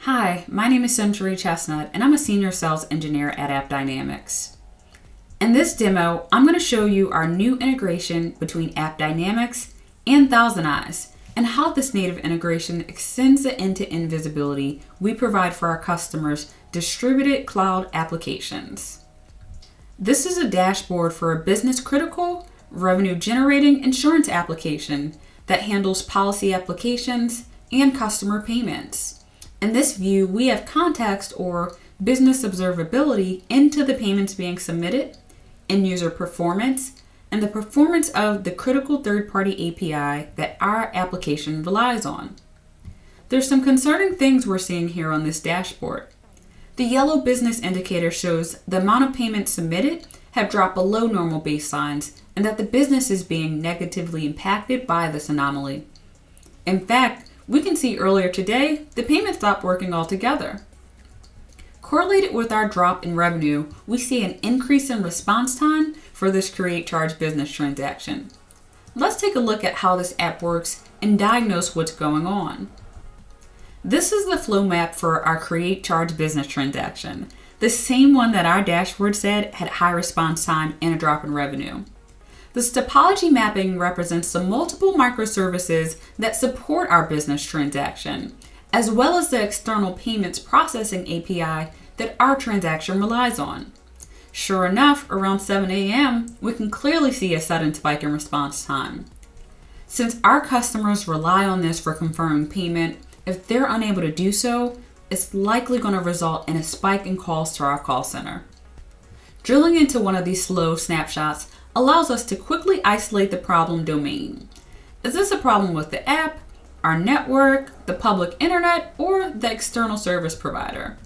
Hi, my name is Century Chestnut, and I'm a Senior Sales Engineer at AppDynamics. In this demo, I'm going to show you our new integration between AppDynamics and ThousandEyes, and how this native integration extends the end-to-end visibility we provide for our customers' distributed cloud applications. This is a dashboard for a business-critical, revenue-generating insurance application that handles policy applications and customer payments. In this view, we have context or business observability into the payments being submitted, end-user performance, and the performance of the critical third-party API that our application relies on. There's some concerning things we're seeing here on this dashboard. The yellow business indicator shows the amount of payments submitted have dropped below normal baselines and that the business is being negatively impacted by this anomaly. In fact, we can see earlier today, the payment stopped working altogether. Correlated with our drop in revenue, we see an increase in response time for this create charge business transaction. Let's take a look at how this app works and diagnose what's going on. This is the flow map for our create charge business transaction, the same one that our dashboard said had high response time and a drop in revenue. This topology mapping represents the multiple microservices that support our business transaction, as well as the external payments processing API that our transaction relies on. Sure enough, around 7 a.m., we can clearly see a sudden spike in response time. Since our customers rely on this for confirming payment, if they're unable to do so, it's likely going to result in a spike in calls to our call center. Drilling into one of these slow snapshots allows us to quickly isolate the problem domain. Is this a problem with the app, our network, the public internet, or the external service provider?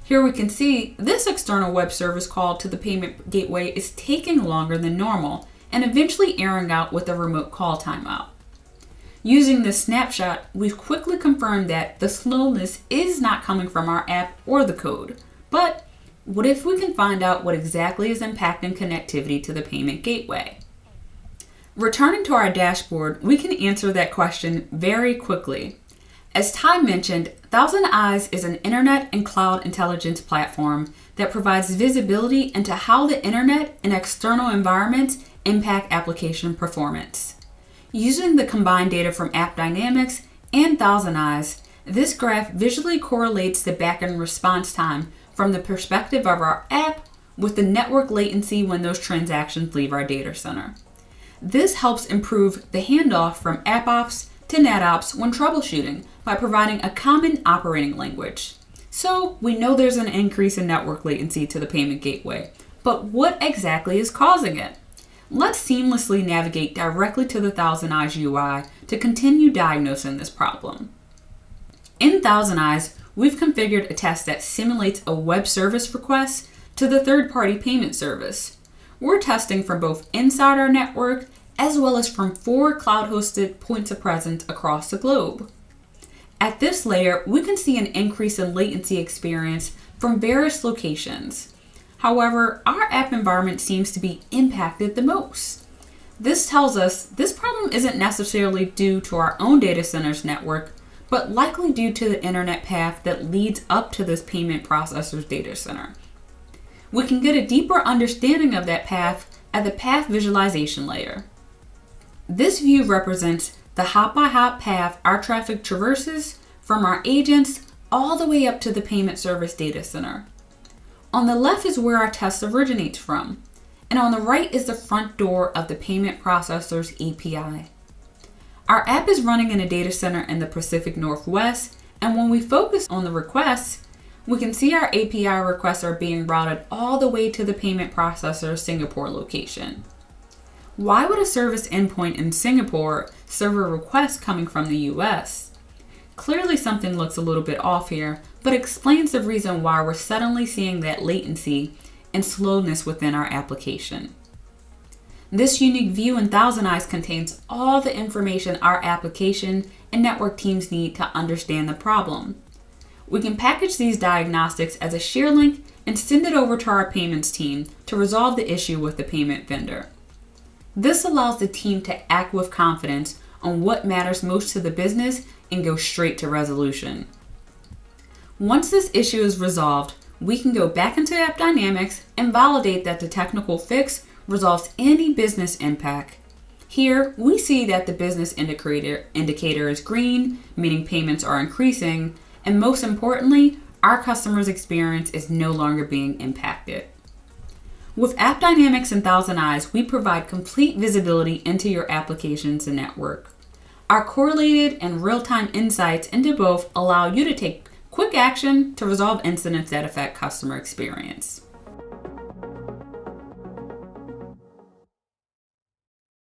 Here we can see this external web service call to the payment gateway is taking longer than normal and eventually erroring out with a remote call timeout. Using this snapshot, we've quickly confirmed that the slowness is not coming from our app or the code, but what if we can find out what exactly is impacting connectivity to the payment gateway? Returning to our dashboard, we can answer that question very quickly. As Ty mentioned, ThousandEyes is an internet and cloud intelligence platform that provides visibility into how the internet and external environments impact application performance. Using the combined data from AppDynamics and ThousandEyes, this graph visually correlates the backend response time from the perspective of our app with the network latency when those transactions leave our data center. This helps improve the handoff from AppOps to NetOps when troubleshooting by providing a common operating language. So we know there's an increase in network latency to the payment gateway, but what exactly is causing it? Let's seamlessly navigate directly to the ThousandEyes UI to continue diagnosing this problem. In ThousandEyes, we've configured a test that simulates a web service request to the third-party payment service. We're testing from both inside our network as well as from 4 cloud-hosted points of presence across the globe. At this layer, we can see an increase in latency experience from various locations. However, our app environment seems to be impacted the most. This tells us this problem isn't necessarily due to our own data center's network, but likely due to the internet path that leads up to this payment processor's data center. We can get a deeper understanding of that path at the path visualization layer. This view represents the hop-by-hop path our traffic traverses from our agents all the way up to the payment service data center. On the left is where our test originates from, and on the right is the front door of the payment processor's API. Our app is running in a data center in the Pacific Northwest, and when we focus on the requests, we can see our API requests are being routed all the way to the payment processor's Singapore location. Why would a service endpoint in Singapore serve a request coming from the US? Clearly something looks a little bit off here, but explains the reason why we're suddenly seeing that latency and slowness within our application. This unique view in ThousandEyes contains all the information our application and network teams need to understand the problem. We can package these diagnostics as a share link and send it over to our payments team to resolve the issue with the payment vendor. This allows the team to act with confidence on what matters most to the business and go straight to resolution. Once this issue is resolved, we can go back into AppDynamics and validate that the technical fix resolves any business impact. Here, we see that the business indicator is green, meaning payments are increasing, and most importantly, our customer's experience is no longer being impacted. With AppDynamics and ThousandEyes, we provide complete visibility into your applications and network. Our correlated and real-time insights into both allow you to take quick action to resolve incidents that affect customer experience.